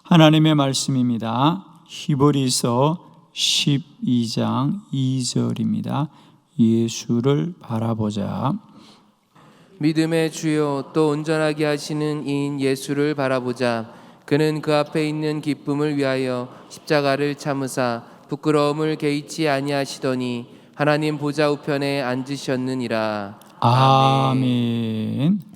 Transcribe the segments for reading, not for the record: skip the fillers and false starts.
하나님의 말씀입니다. 히브리서 12장 2절입니다. 예수를 바라보자. 믿음의 주요 또 온전하게 하시는 이인 예수를 바라보자. 그는 그 앞에 있는 기쁨을 위하여 십자가를 참으사 부끄러움을 개의치 아니하시더니 하나님 보좌 우편에 앉으셨느니라. 아멘.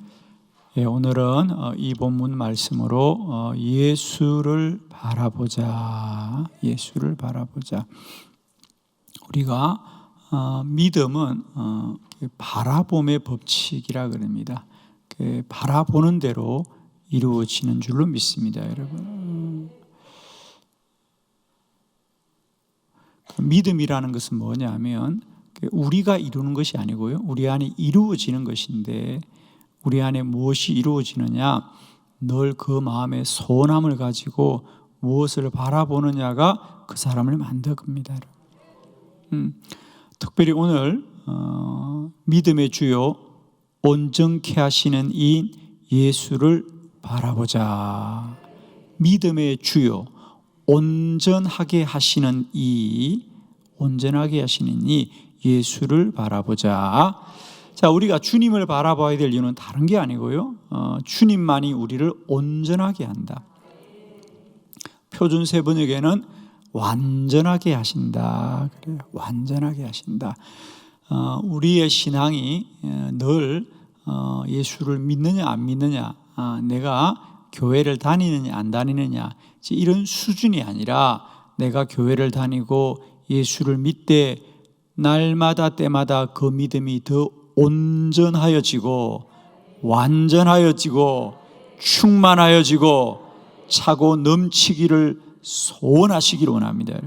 예, 오늘은 이 본문 말씀으로 예수를 바라보자. 예수를 바라보자. 우리가 믿음은 바라봄의 법칙이라 그럽니다. 바라보는 대로 이루어지는 줄로 믿습니다, 여러분. 믿음이라는 것은 뭐냐면 우리가 이루는 것이 아니고요, 우리 안에 이루어지는 것인데, 우리 안에 무엇이 이루어지느냐? 늘 그 마음의 소원함을 가지고 무엇을 바라보느냐가 그 사람을 만듭니다. 특별히 오늘 믿음의 주요 온전케 하시는 이 예수를 바라보자. 믿음의 주요 온전하게 하시는 이 예수를 바라보자. 자, 우리가 주님을 바라봐야 될 이유는 다른 게 아니고요, 주님만이 우리를 온전하게 한다. 표준세 번역에는 완전하게 하신다. 그래요. 완전하게 하신다. 우리의 신앙이 늘 예수를 믿느냐 안 믿느냐, 내가 교회를 다니느냐 안 다니느냐, 이런 수준이 아니라 내가 교회를 다니고 예수를 믿되 날마다 때마다 그 믿음이 더 온전하여지고 완전하여지고 충만하여지고 차고 넘치기를 소원하시기를 원합니다.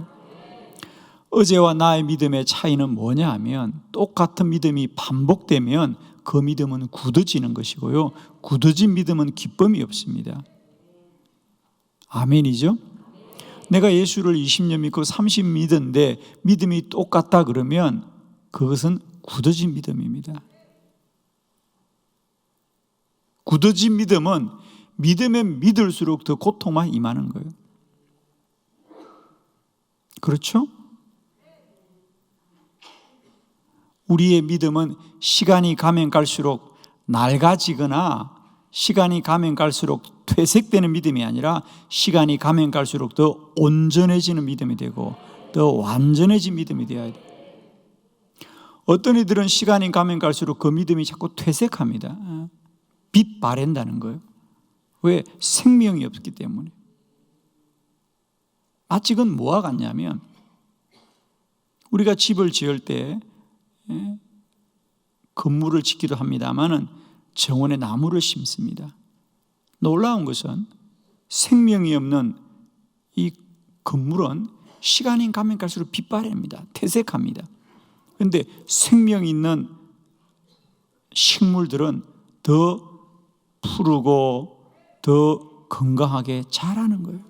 어제와 나의 믿음의 차이는 뭐냐 하면, 똑같은 믿음이 반복되면 그 믿음은 굳어지는 것이고요, 굳어진 믿음은 기쁨이 없습니다. 아멘이죠? 내가 예수를 20년 믿고 30 믿었는데 믿음이 똑같다 그러면 그것은 굳어진 믿음입니다. 굳어진 믿음은 믿음에 믿을수록 더 고통만 임하는 거예요. 그렇죠? 우리의 믿음은 시간이 가면 갈수록 낡아지거나 시간이 가면 갈수록 퇴색되는 믿음이 아니라 시간이 가면 갈수록 더 온전해지는 믿음이 되고 더 완전해진 믿음이 되어야 돼요. 어떤 이들은 시간이 가면 갈수록 그 믿음이 자꾸 퇴색합니다. 빛 바랜다는 거예요. 왜? 생명이 없기 때문에. 마치 그건 뭐와 같냐면, 우리가 집을 지을 때 건물을 짓기도 합니다마는 정원에 나무를 심습니다. 놀라운 것은 생명이 없는 이 건물은 시간이 가면 갈수록 빛바랍니다. 퇴색합니다. 그런데 생명이 있는 식물들은 더 푸르고 더 건강하게 자라는 거예요.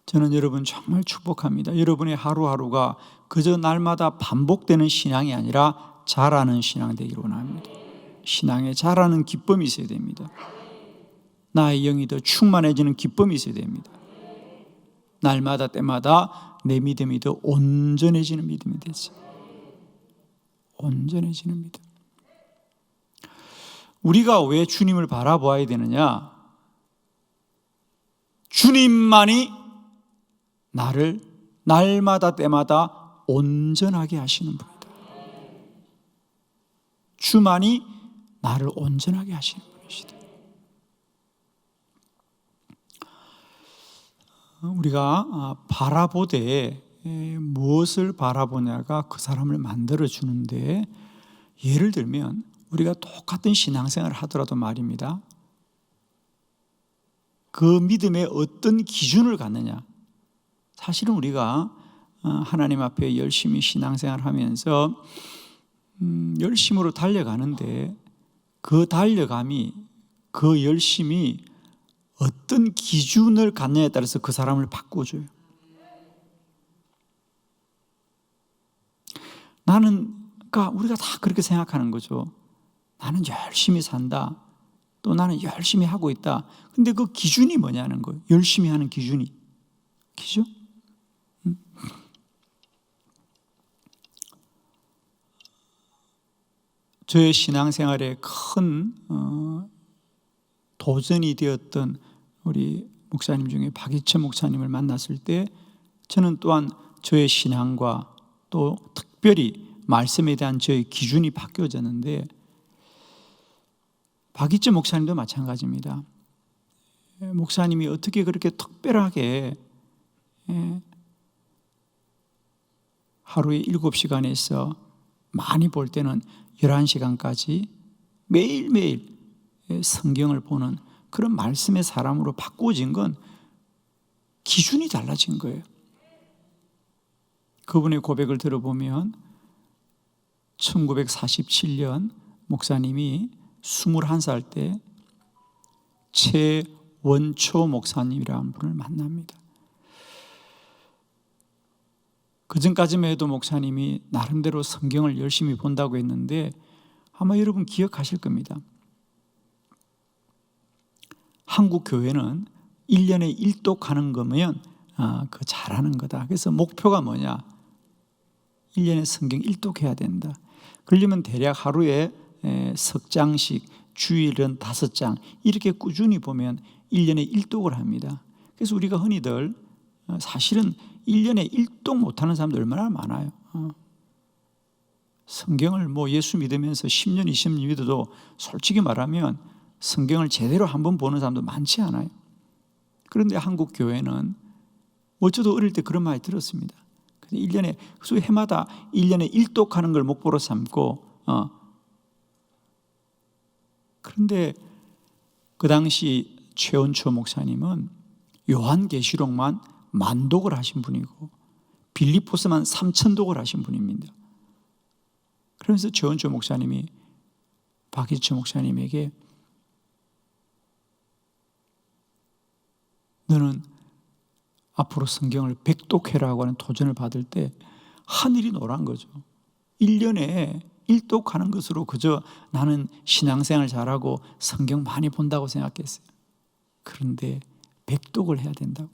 저는 여러분 정말 축복합니다. 여러분의 하루하루가 그저 날마다 반복되는 신앙이 아니라 자라는 신앙 되기를 원합니다. 신앙에 자라는 기쁨이 있어야 됩니다. 나의 영이 더 충만해지는 기쁨이 있어야 됩니다. 날마다 때마다 내 믿음이 더 온전해지는 믿음이 되죠. 온전해지는 믿음. 우리가 왜 주님을 바라보아야 되느냐? 주님만이 나를 날마다 때마다 온전하게 하시는 분이다. 주만이 나를 온전하게 하시는 분이시다. 우리가 바라보되 무엇을 바라보냐가 그 사람을 만들어주는데, 예를 들면 우리가 똑같은 신앙생활을 하더라도 말입니다, 그 믿음에 어떤 기준을 갖느냐. 사실은 우리가 하나님 앞에 열심히 신앙생활을 하면서 열심으로 달려가는데, 그 달려감이, 그 열심이 어떤 기준을 갖느냐에 따라서 그 사람을 바꿔줘요. 그러니까 우리가 다 그렇게 생각하는 거죠. 나는 열심히 산다. 또 나는 열심히 하고 있다. 근데 그 기준이 뭐냐는 거예요. 열심히 하는 기준이. 그죠? 저의 신앙생활에 큰 도전이 되었던 우리 목사님 중에 박이천 목사님을 만났을 때 저는 또한 저의 신앙과 또 특별히 말씀에 대한 저의 기준이 바뀌어졌는데, 박이천 목사님도 마찬가지입니다. 목사님이 어떻게 그렇게 특별하게 하루에 7시간에서 많이 볼 때는 11시간까지 매일매일 성경을 보는 그런 말씀의 사람으로 바꾸어진 건 기준이 달라진 거예요. 그분의 고백을 들어보면 1947년 목사님이 21살 때 최원초 목사님이라는 분을 만납니다. 그 전까지만 해도 목사님이 나름대로 성경을 열심히 본다고 했는데 아마 여러분 기억하실 겁니다. 한국 교회는 1년에 1독하는 거면 그 잘하는 거다. 그래서 목표가 뭐냐? 1년에 성경 1독해야 된다. 그러려면 대략 하루에 석 장씩, 주일은 5장 이렇게 꾸준히 보면 1년에 1독을 합니다. 그래서 우리가 흔히들 사실은 1년에 1독 못하는 사람들 얼마나 많아요. 성경을 예수 믿으면서 10년, 20년 믿어도 솔직히 말하면 성경을 제대로 한번 보는 사람도 많지 않아요. 그런데 한국 교회는 저도 어릴 때 그런 말이 들었습니다. 1년에, 해마다 1년에 1독하는 걸 목표로 삼고, 그런데 그 당시 최원초 목사님은 요한계시록만 10,000독을 하신 분이고 빌립보서만 3,000독을 하신 분입니다. 그러면서 최원초 목사님이 박이천 목사님에게 너는 앞으로 성경을 100독해라고 하는 도전을 받을 때 하늘이 노란 거죠. 1년에 1독하는 것으로 그저 나는 신앙생활 잘하고 성경 많이 본다고 생각했어요. 그런데 100독을 해야 된다고.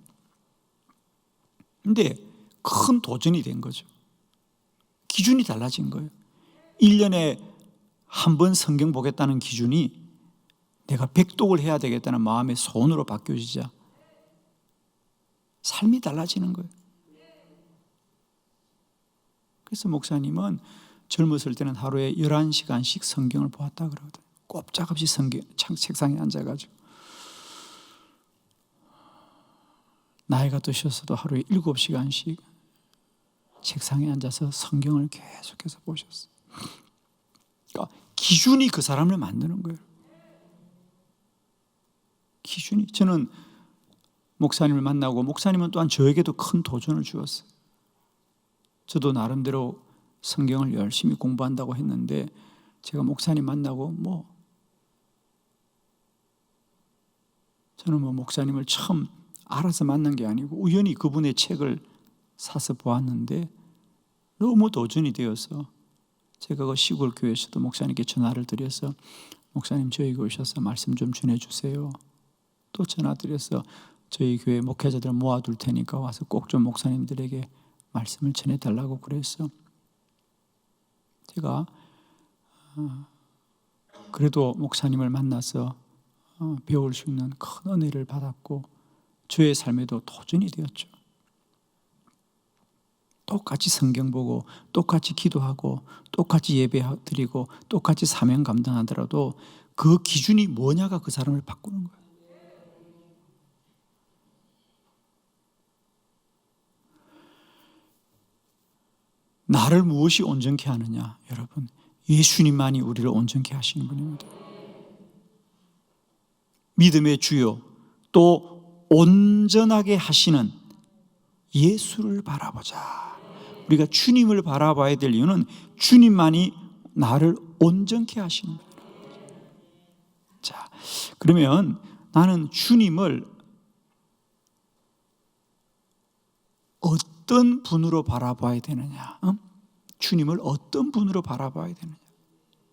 근데 큰 도전이 된 거죠. 기준이 달라진 거예요. 1년에 한 번 성경 보겠다는 기준이 내가 100독을 해야 되겠다는 마음의 소원으로 바뀌어지자 삶이 달라지는 거예요. 그래서 목사님은 젊었을 때는 하루에 11시간씩 성경을 보았다 그러거든요. 꼼짝없이 책상에 앉아가지고. 나이가 드셔서도 하루에 7시간씩 책상에 앉아서 성경을 계속해서 보셨어요. 그러니까 기준이 그 사람을 만드는 거예요. 기준이. 저는 목사님을 만나고 목사님은 또한 저에게도 큰 도전을 주었어요. 저도 나름대로 성경을 열심히 공부한다고 했는데 제가 목사님 만나고 저는 목사님을 처음 알아서 만난 게 아니고 우연히 그분의 책을 사서 보았는데 너무 도전이 되어서 제가 그 시골 교회에서도 목사님께 전화를 드려서 목사님 저희 교회 오셔서 말씀 좀 전해주세요. 또 전화 드려서 저희 교회 목회자들 모아둘 테니까 와서 꼭 좀 목사님들에게 말씀을 전해달라고 그랬어. 제가 그래도 목사님을 만나서 배울 수 있는 큰 은혜를 받았고 저의 삶에도 도전이 되었죠. 똑같이 성경 보고 똑같이 기도하고 똑같이 예배 드리고 똑같이 사명 감당하더라도 그 기준이 뭐냐가 그 사람을 바꾸는 거예요. 나를 무엇이 온전케 하느냐? 여러분, 예수님만이 우리를 온전케 하시는 분입니다. 믿음의 주요 또 온전하게 하시는 예수를 바라보자. 우리가 주님을 바라봐야 될 이유는 주님만이 나를 온전케 하시는 분이에요. 자, 그러면 나는 주님을 어떤 분으로 바라봐야 되느냐? 주님을 어떤 분으로 바라봐야 되느냐?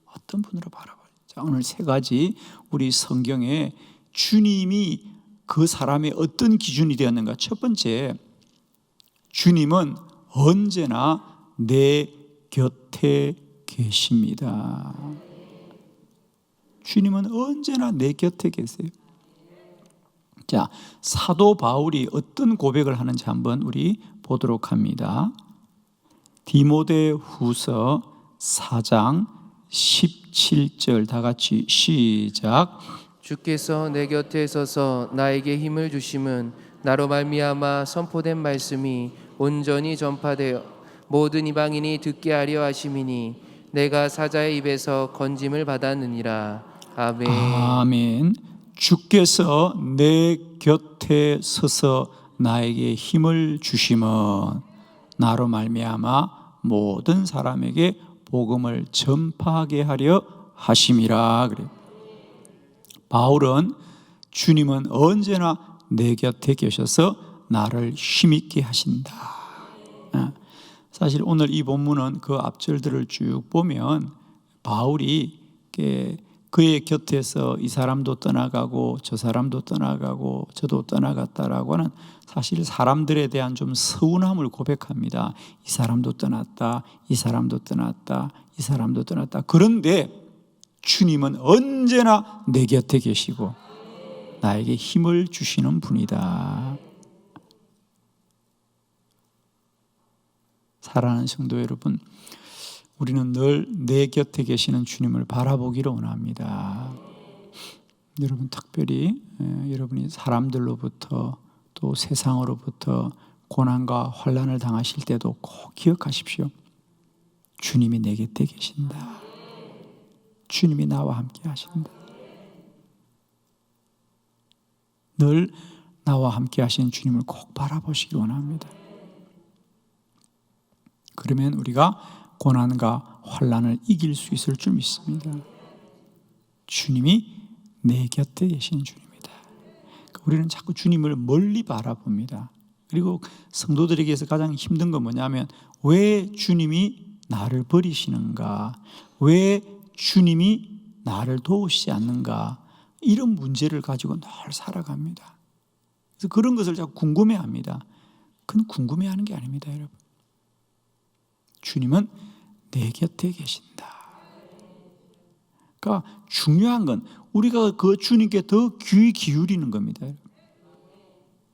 어떤 분으로 바라봐야 되느냐? 자, 오늘 세 가지 우리 성경에 주님이 그 사람의 어떤 기준이 되었는가. 첫 번째, 주님은 언제나 내 곁에 계십니다. 주님은 언제나 내 곁에 계세요. 자, 사도 바울이 어떤 고백을 하는지 한번 우리 보도록 합니다. 디모데후서 4장 17절 다 같이 시작. 주께서 내 곁에 서서 나에게 힘을 주심은 나로 말미암아 선포된 말씀이 온전히 전파되어 모든 이방인이 듣게 하려 하심이니 내가 사자의 입에서 건짐을 받았느니라. 아멘. 아멘. 주께서 내 곁에 서서 나에게 힘을 주심은 나로 말미암아 모든 사람에게 복음을 전파하게 하려 하심이라. 그래요. 바울은 주님은 언제나 내 곁에 계셔서 나를 힘있게 하신다. 사실 오늘 이 본문은 그 앞절들을 쭉 보면 바울이 그의 곁에서 이 사람도 떠나가고 저 사람도 떠나가고 저도 떠나갔다라고 하는 사실 사람들에 대한 좀 서운함을 고백합니다. 이 사람도 떠났다, 이 사람도 떠났다, 이 사람도 떠났다. 그런데 주님은 언제나 내 곁에 계시고 나에게 힘을 주시는 분이다. 사랑하는 성도 여러분, 우리는 늘 내 곁에 계시는 주님을 바라보기를 원합니다. 여러분, 특별히 여러분이 사람들로부터 또 세상으로부터 고난과 환난을 당하실 때도 꼭 기억하십시오. 주님이 내 곁에 계신다. 주님이 나와 함께 하신다. 늘 나와 함께 하시는 주님을 꼭 바라보시기 원합니다. 그러면 우리가 고난과 환난을 이길 수 있을 줄 믿습니다. 주님이 내 곁에 계신 주님이다. 우리는 자꾸 주님을 멀리 바라봅니다. 그리고 성도들에게서 가장 힘든 건 뭐냐면 왜 주님이 나를 버리시는가? 왜 주님이 나를 도우시지 않는가? 이런 문제를 가지고 늘 살아갑니다. 그래서 그런 것을 자꾸 궁금해합니다. 그건 궁금해하는 게 아닙니다, 여러분. 주님은 내 곁에 계신다. 그러니까 중요한 건 우리가 그 주님께 더 귀 기울이는 겁니다.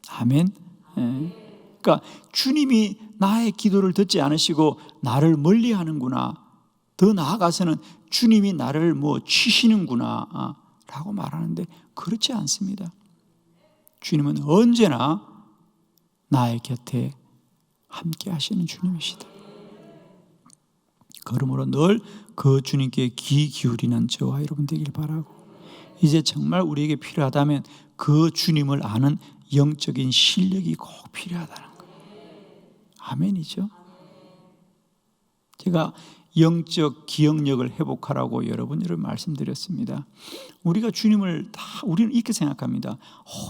아멘. 그러니까 주님이 나의 기도를 듣지 않으시고 나를 멀리하는구나. 더 나아가서는 주님이 나를 치시는구나 라고 말하는데 그렇지 않습니다. 주님은 언제나 나의 곁에 함께 하시는 주님이시다. 그러므로 늘 그 주님께 귀 기울이는 저와 여러분 되길 바라고, 이제 정말 우리에게 필요하다면 그 주님을 아는 영적인 실력이 꼭 필요하다는 거예요. 아멘이죠. 제가 영적 기억력을 회복하라고 여러분 말씀드렸습니다. 우리가 주님을 우리는 이렇게 생각합니다.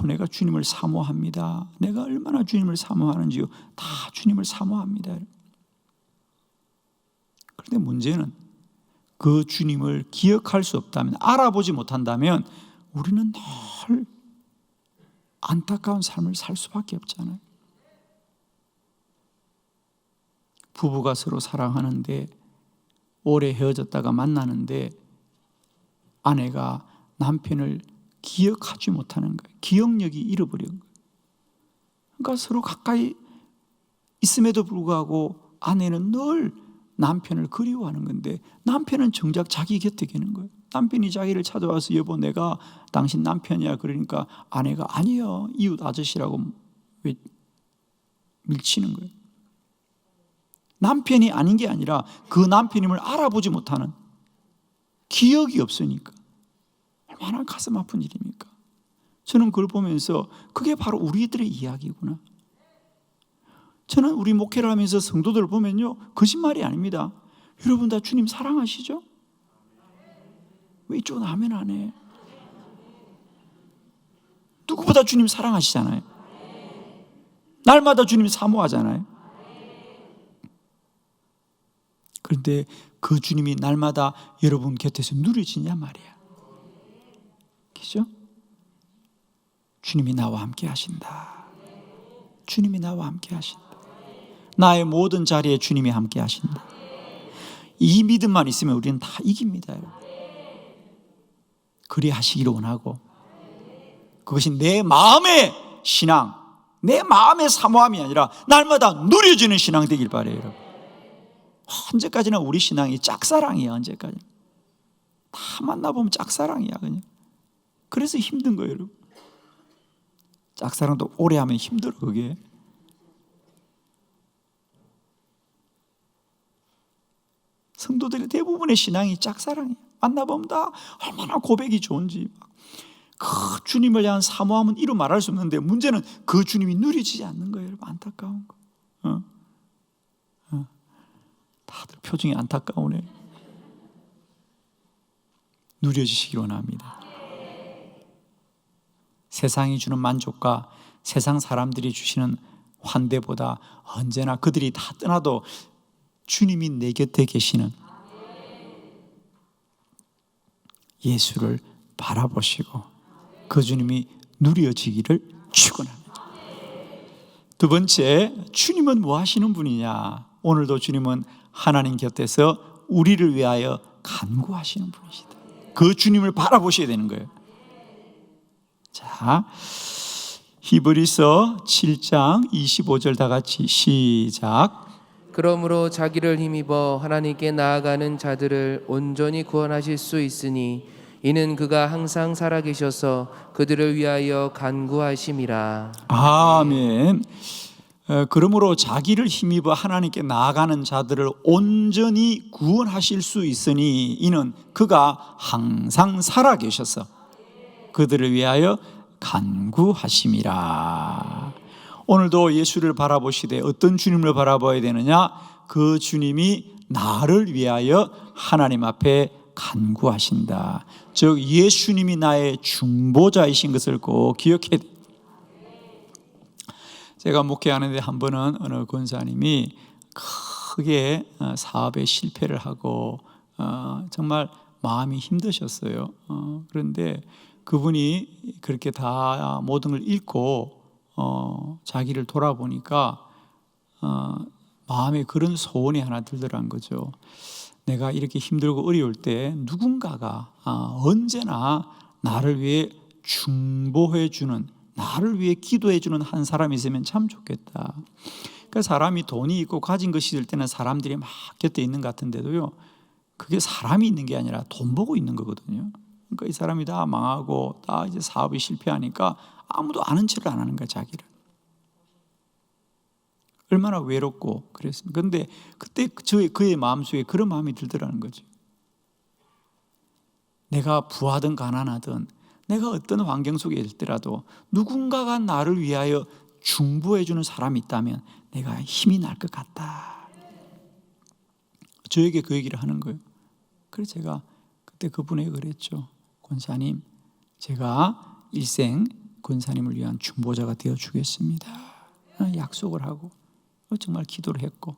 내가 주님을 사모합니다. 내가 얼마나 주님을 사모하는지요. 다 주님을 사모합니다. 그런데 문제는 그 주님을 기억할 수 없다면, 알아보지 못한다면 우리는 늘 안타까운 삶을 살 수밖에 없잖아요. 부부가 서로 사랑하는데 오래 헤어졌다가 만나는데 아내가 남편을 기억하지 못하는 거예요. 기억력이 잃어버린 거예요. 그러니까 서로 가까이 있음에도 불구하고 아내는 늘 남편을 그리워하는 건데 남편은 정작 자기 곁에 계는 거예요. 남편이 자기를 찾아와서 여보 내가 당신 남편이야 그러니까 아내가 아니요 이웃 아저씨라고 밀치는 거예요. 남편이 아닌 게 아니라 그 남편임을 알아보지 못하는, 기억이 없으니까. 얼마나 가슴 아픈 일입니까? 저는 그걸 보면서 그게 바로 우리들의 이야기구나. 저는 우리 목회를 하면서 성도들을 보면요, 거짓말이 아닙니다. 여러분 다 주님 사랑하시죠? 왜 이쪽은 아멘 안 해? 누구보다 주님 사랑하시잖아요. 날마다 주님 사모하잖아요. 그런데 그 주님이 날마다 여러분 곁에서 누려지냐 말이야. 말이죠. 주님이 나와 함께 하신다. 주님이 나와 함께 하신다. 나의 모든 자리에 주님이 함께 하신다. 이 믿음만 있으면 우리는 다 이깁니다. 그리 하시기를 원하고, 그것이 내 마음의 신앙, 내 마음의 사모함이 아니라 날마다 누려지는 신앙 되길 바라요. 여러분. 언제까지나 우리 신앙이 짝사랑이야. 언제까지 다 만나보면 짝사랑이야. 그냥. 그래서 힘든 거예요. 여러분. 짝사랑도 오래 하면 힘들어. 그게 성도들의 대부분의 신앙이 짝사랑이야. 만나보면 다 얼마나 고백이 좋은지, 그 주님을 향한 사모함은 이루 말할 수 없는데, 문제는 그 주님이 누리지지 않는 거예요. 여러분. 안타까운 거. 다들 표정이 안타까우네. 누려지시기 원합니다. 세상이 주는 만족과 세상 사람들이 주시는 환대보다 언제나 그들이 다 떠나도 주님이 내 곁에 계시는 예수를 바라보시고 그 주님이 누려지기를 축원합니다. 두 번째, 주님은 뭐 하시는 분이냐? 오늘도 주님은 하나님 곁에서 우리를 위하여 간구하시는 분이시다. 그 주님을 바라보셔야 되는 거예요. 자, 히브리서 7장 25절 다 같이 시작. 그러므로 자기를 힘입어 하나님께 나아가는 자들을 온전히 구원하실 수 있으니 이는 그가 항상 살아계셔서 그들을 위하여 간구하심이라. 아멘. 그러므로 자기를 힘입어 하나님께 나아가는 자들을 온전히 구원하실 수 있으니 이는 그가 항상 살아계셔서 그들을 위하여 간구하심이라. 오늘도 예수를 바라보시되 어떤 주님을 바라봐야 되느냐? 그 주님이 나를 위하여 하나님 앞에 간구하신다. 즉 예수님이 나의 중보자이신 것을 꼭 기억해야 돼요. 제가 목회하는데 한 번은 어느 권사님이 크게 사업에 실패를 하고 정말 마음이 힘드셨어요. 그런데 그분이 그렇게 다 모든 걸 잃고 자기를 돌아보니까 마음에 그런 소원이 하나 들더란 거죠. 내가 이렇게 힘들고 어려울 때 누군가가 언제나 나를 위해 중보해 주는, 나를 위해 기도해 주는 한 사람이 있으면 참 좋겠다. 그러니까 사람이 돈이 있고 가진 것이 있을 때는 사람들이 막 곁에 있는 것 같은데도요, 그게 사람이 있는 게 아니라 돈 보고 있는 거거든요. 그러니까 이 사람이 다 망하고 다 이제 사업이 실패하니까 아무도 아는 체를 안 하는 거야, 자기를. 얼마나 외롭고 그랬습니까? 그런데 그때 그의 마음속에 그런 마음이 들더라는 거죠. 내가 부하든 가난하든 내가 어떤 환경 속에 있더라도 누군가가 나를 위하여 중보해 주는 사람이 있다면 내가 힘이 날 것 같다. 저에게 그 얘기를 하는 거예요. 그래서 제가 그때 그분에게 그랬죠. 권사님, 제가 일생 권사님을 위한 중보자가 되어주겠습니다. 약속을 하고 정말 기도를 했고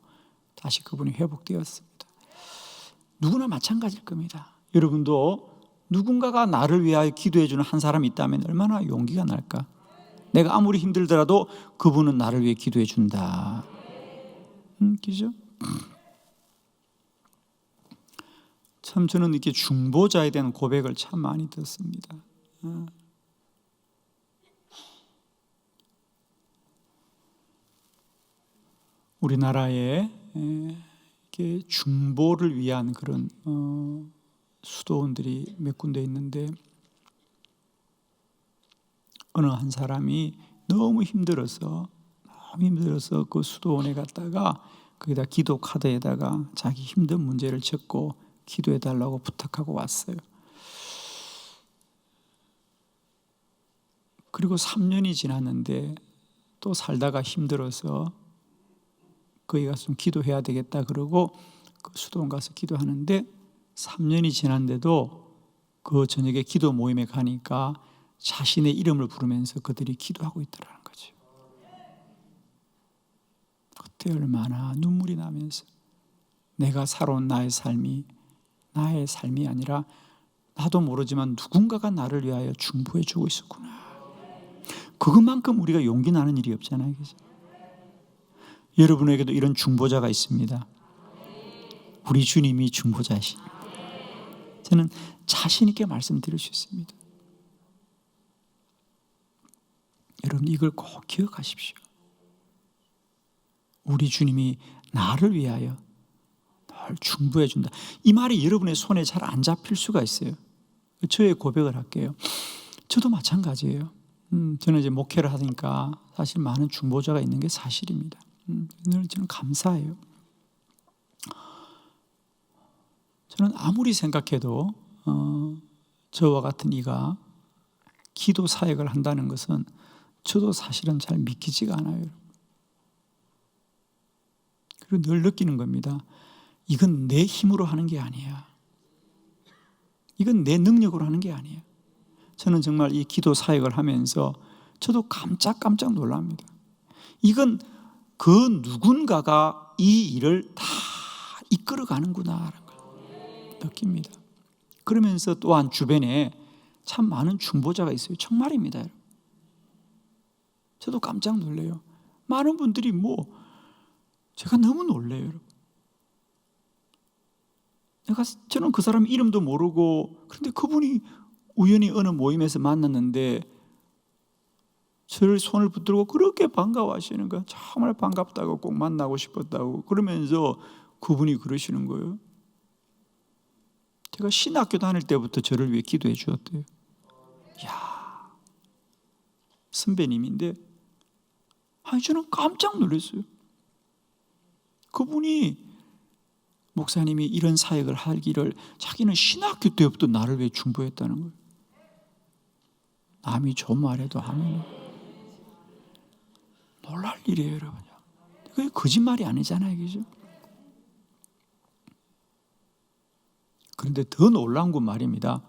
다시 그분이 회복되었습니다. 누구나 마찬가지일 겁니다. 여러분도 누군가가 나를 위하여 기도해 주는 한 사람이 있다면 얼마나 용기가 날까? 내가 아무리 힘들더라도 그분은 나를 위해 기도해 준다. 그죠? 참 저는 이렇게 중보자에 대한 고백을 참 많이 듣습니다. 우리나라에 이렇게 중보를 위한 그런 수도원들이 몇 군데 있는데 어느 한 사람이 너무 힘들어서 그 수도원에 갔다가 거기다 기도 카드에다가 자기 힘든 문제를 적고 기도해 달라고 부탁하고 왔어요. 그리고 3년이 지났는데 또 살다가 힘들어서 거기 가서 좀 기도해야 되겠다 그러고 그 수도원 가서 기도하는데 3년이 지났는데도 그 저녁에 기도 모임에 가니까 자신의 이름을 부르면서 그들이 기도하고 있더라는 거죠. 그때 얼마나 눈물이 나면서 내가 살아온 나의 삶이 아니라 나도 모르지만 누군가가 나를 위하여 중보해 주고 있었구나. 그것만큼 우리가 용기 나는 일이 없잖아요. 그죠? 여러분에게도 이런 중보자가 있습니다. 우리 주님이 중보자이십니다. 저는 자신 있게 말씀드릴 수 있습니다. 여러분, 이걸 꼭 기억하십시오. 우리 주님이 나를 위하여 늘 중보해 준다. 이 말이 여러분의 손에 잘 안 잡힐 수가 있어요. 저의 고백을 할게요. 저도 마찬가지예요. 저는 이제 목회를 하니까 사실 많은 중보자가 있는 게 사실입니다. 늘 저는 감사해요. 저는 아무리 생각해도 저와 같은 이가 기도 사역을 한다는 것은 저도 사실은 잘 믿기지가 않아요. 그리고 늘 느끼는 겁니다. 이건 내 힘으로 하는 게 아니야. 이건 내 능력으로 하는 게 아니야. 저는 정말 이 기도 사역을 하면서 저도 깜짝 놀랍니다. 이건 그 누군가가 이 일을 다 이끌어가는구나라는 걸 느낍니다. 그러면서 또한 주변에 참 많은 중보자가 있어요. 정말입니다. 여러분. 저도 깜짝 놀래요. 많은 분들이 제가 너무 놀래요. 여러분. 저는 그 사람 이름도 모르고, 그런데 그분이 우연히 어느 모임에서 만났는데 저를 손을 붙들고 그렇게 반가워하시는 거예요. 정말 반갑다고, 꼭 만나고 싶었다고. 그러면서 그분이 그러시는 거예요. 제가 신학교 다닐 때부터 저를 위해 기도해 주었대요. 이야, 선배님인데 저는 깜짝 놀랐어요. 그분이 목사님이 이런 사역을 하기를 자기는 신학교 때부터 나를 위해 중보했다는 거예요. 남이 좀 말해도 하면 놀랄 일이에요, 여러분. 그게 거짓말이 아니잖아요, 그죠? 그런데 더 놀라운 건 말입니다.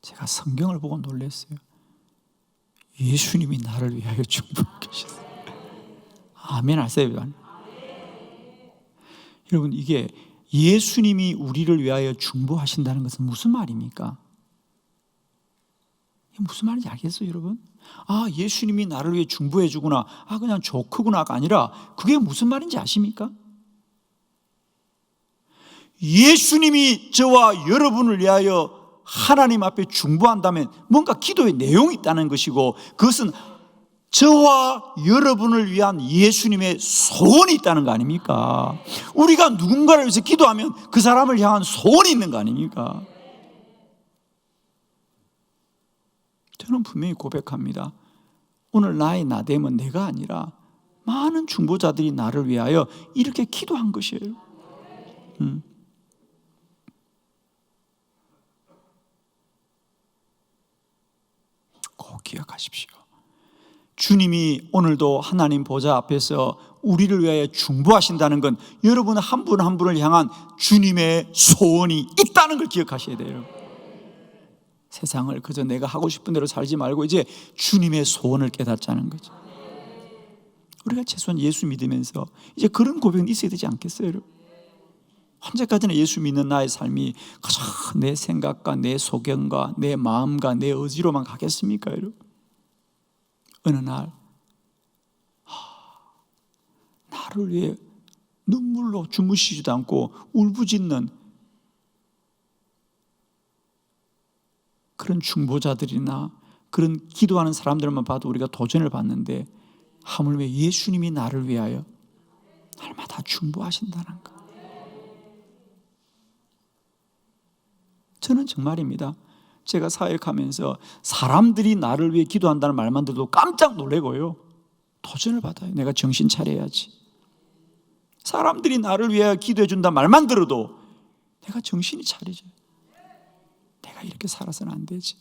제가 성경을 보고 놀랐어요. 예수님이 나를 위하여 중보하고 계셨어요. 아멘 하세요. 여러분, 이게 예수님이 우리를 위하여 중보하신다는 것은 무슨 말입니까? 이게 무슨 말인지 알겠어요, 여러분? 예수님이 나를 위해 중보해 주구나. 그냥 조크구나가 아니라 그게 무슨 말인지 아십니까? 예수님이 저와 여러분을 위하여 하나님 앞에 중보한다면 뭔가 기도의 내용이 있다는 것이고, 그것은 저와 여러분을 위한 예수님의 소원이 있다는 거 아닙니까? 우리가 누군가를 위해서 기도하면 그 사람을 향한 소원이 있는 거 아닙니까? 저는 분명히 고백합니다. 오늘 나의 나됨은 내가 아니라 많은 중보자들이 나를 위하여 이렇게 기도한 것이에요. 꼭 기억하십시오. 주님이 오늘도 하나님 보좌 앞에서 우리를 위하여 중보하신다는 건 여러분 한 분 한 분을 향한 주님의 소원이 있다는 걸 기억하셔야 돼요. 세상을 그저 내가 하고 싶은 대로 살지 말고 이제 주님의 소원을 깨닫자는 거죠. 우리가 최소한 예수 믿으면서 이제 그런 고백은 있어야 되지 않겠어요, 여러분? 언제까지나 예수 믿는 나의 삶이 그저 내 생각과 내 소견과 내 마음과 내 의지로만 가겠습니까, 여러분? 어느 날 나를 위해 눈물로 주무시지도 않고 울부짖는 그런 중보자들이나 그런 기도하는 사람들만 봐도 우리가 도전을 받는데, 하물며 예수님이 나를 위하여 날마다 중보하신다는 것. 저는 정말입니다. 제가 사역하면서 사람들이 나를 위해 기도한다는 말만 들어도 깜짝 놀래고요, 도전을 받아요. 내가 정신 차려야지. 사람들이 나를 위해 기도해 준다 말만 들어도 내가 정신이 차리죠. 내가 이렇게 살아서는 안 되지.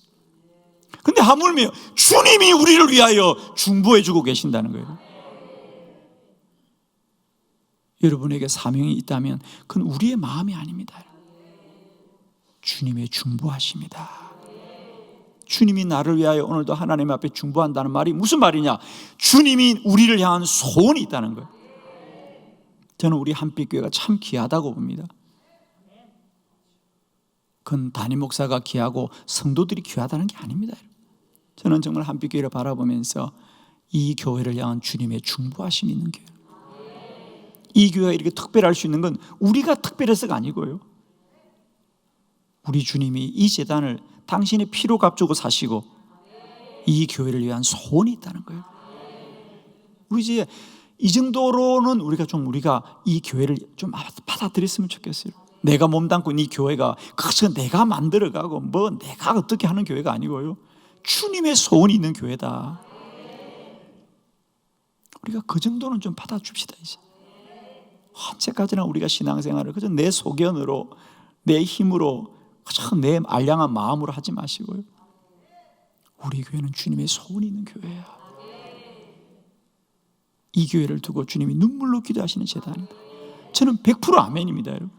근데 하물며 주님이 우리를 위하여 중보해 주고 계신다는 거예요. 여러분에게 사명이 있다면 그건 우리의 마음이 아닙니다. 주님의 중보하십니다. 주님이 나를 위하여 오늘도 하나님 앞에 중보한다는 말이 무슨 말이냐? 주님이 우리를 향한 소원이 있다는 거예요. 저는 우리 한빛교회가 참 귀하다고 봅니다. 그건 담임 목사가 귀하고 성도들이 귀하다는 게 아닙니다. 저는 정말 한빛교회를 바라보면서 이 교회를 향한 주님의 중보하심이 있는 교회, 이 교회가 이렇게 특별할 수 있는 건 우리가 특별해서가 아니고요, 우리 주님이 이 재단을 당신의 피로 값주고 사시고 이 교회를 위한 소원이 있다는 거예요. 우리 이제 이 정도로는 우리가 이 교회를 좀 받아들였으면 좋겠어요. 내가 몸담고 이 교회가 그것은 내가 만들어가고 뭐 내가 어떻게 하는 교회가 아니고요, 주님의 소원이 있는 교회다. 우리가 그 정도는 좀 받아줍시다. 이제 언제까지나 우리가 신앙생활을 그저 내 소견으로, 내 힘으로, 그저 내 알량한 마음으로 하지 마시고요, 우리 교회는 주님의 소원이 있는 교회야. 이 교회를 두고 주님이 눈물로 기도하시는 재단이다. 저는 100% 아멘입니다. 여러분,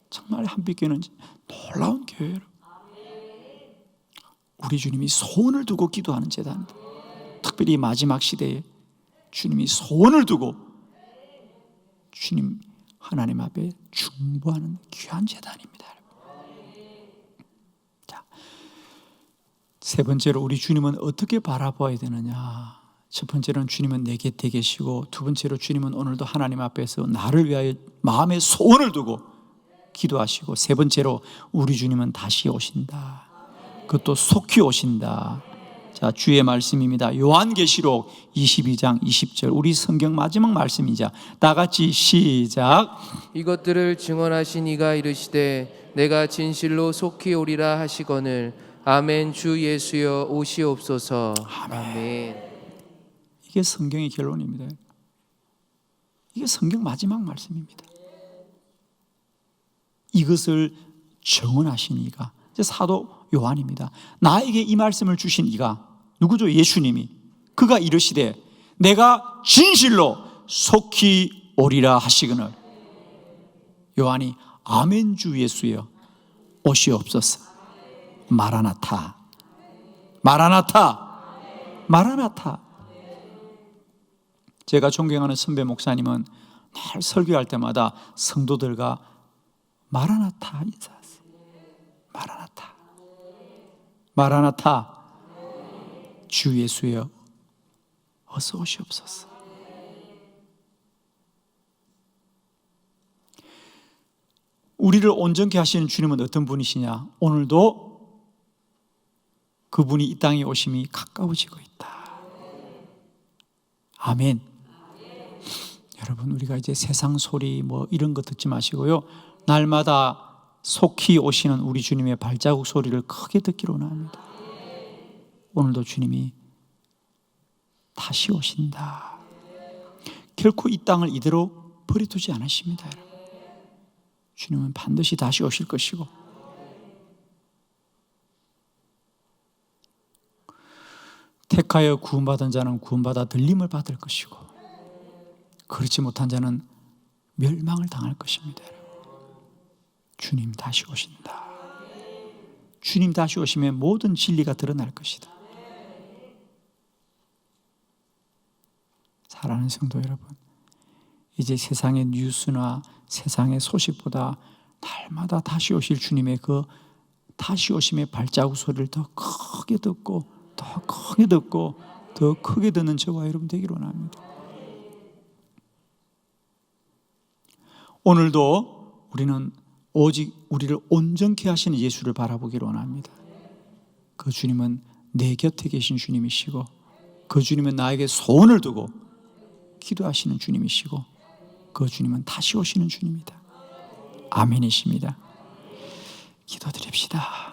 정말 한빛교회는 놀라운 교회예요. 우리 주님이 소원을 두고 기도하는 재단이다. 특별히 마지막 시대에 주님이 소원을 두고 주님 하나님 앞에 중보하는 귀한 재단입니다. 자, 세 번째로 우리 주님은 어떻게 바라봐야 되느냐. 첫 번째로는 주님은 내 곁에 계시고, 두 번째로 주님은 오늘도 하나님 앞에서 나를 위하여 마음의 소원을 두고 기도하시고, 세 번째로 우리 주님은 다시 오신다. 그것도 속히 오신다. 자, 주의 말씀입니다. 요한계시록 22장 20절, 우리 성경 마지막 말씀이자 다 같이 시작. 이것들을 증언하신 이가 이르시되 내가 진실로 속히 오리라 하시거늘 아멘. 주 예수여 오시옵소서. 아멘. 이게 성경의 결론입니다. 이게 성경 마지막 말씀입니다. 이것을 증언하신 이가 이제 사도 요한입니다. 나에게 이 말씀을 주신 이가 누구죠? 예수님이. 그가 이르시되 내가 진실로 속히 오리라 하시거늘 요한이 아멘. 주 예수여 오시옵소서. 마라나타, 마라나타, 마라나타. 제가 존경하는 선배 목사님은 늘 설교할 때마다 성도들과 마라나타 인사하세요. 마라나타, 마라나타, 주 예수여 어서 오시옵소서. 우리를 온전케 하시는 주님은 어떤 분이시냐? 오늘도 그분이 이 땅에 오심이 가까워지고 있다. 아멘. 여러분, 우리가 이제 세상 소리 뭐 이런 거 듣지 마시고요, 날마다 속히 오시는 우리 주님의 발자국 소리를 크게 듣기로 원합니다. 오늘도 주님이 다시 오신다. 결코 이 땅을 이대로 버려두지 않으십니다. 여러분, 주님은 반드시 다시 오실 것이고, 택하여 구원받은 자는 구원받아 들림을 받을 것이고, 그렇지 못한 자는 멸망을 당할 것입니다. 주님 다시 오신다. 주님 다시 오시면 모든 진리가 드러날 것이다. 사랑하는 성도 여러분, 이제 세상의 뉴스나 세상의 소식보다 날마다 다시 오실 주님의 그 다시 오심의 발자국 소리를 더 크게 듣고 더 크게 듣고 더 크게 듣는 저와 여러분 되기를 원합니다. 오늘도 우리는 오직 우리를 온전케 하시는 예수를 바라보기를 원합니다. 그 주님은 내 곁에 계신 주님이시고, 그 주님은 나에게 소원을 두고 기도하시는 주님이시고, 그 주님은 다시 오시는 주님이다. 아멘이십니다. 기도드립시다.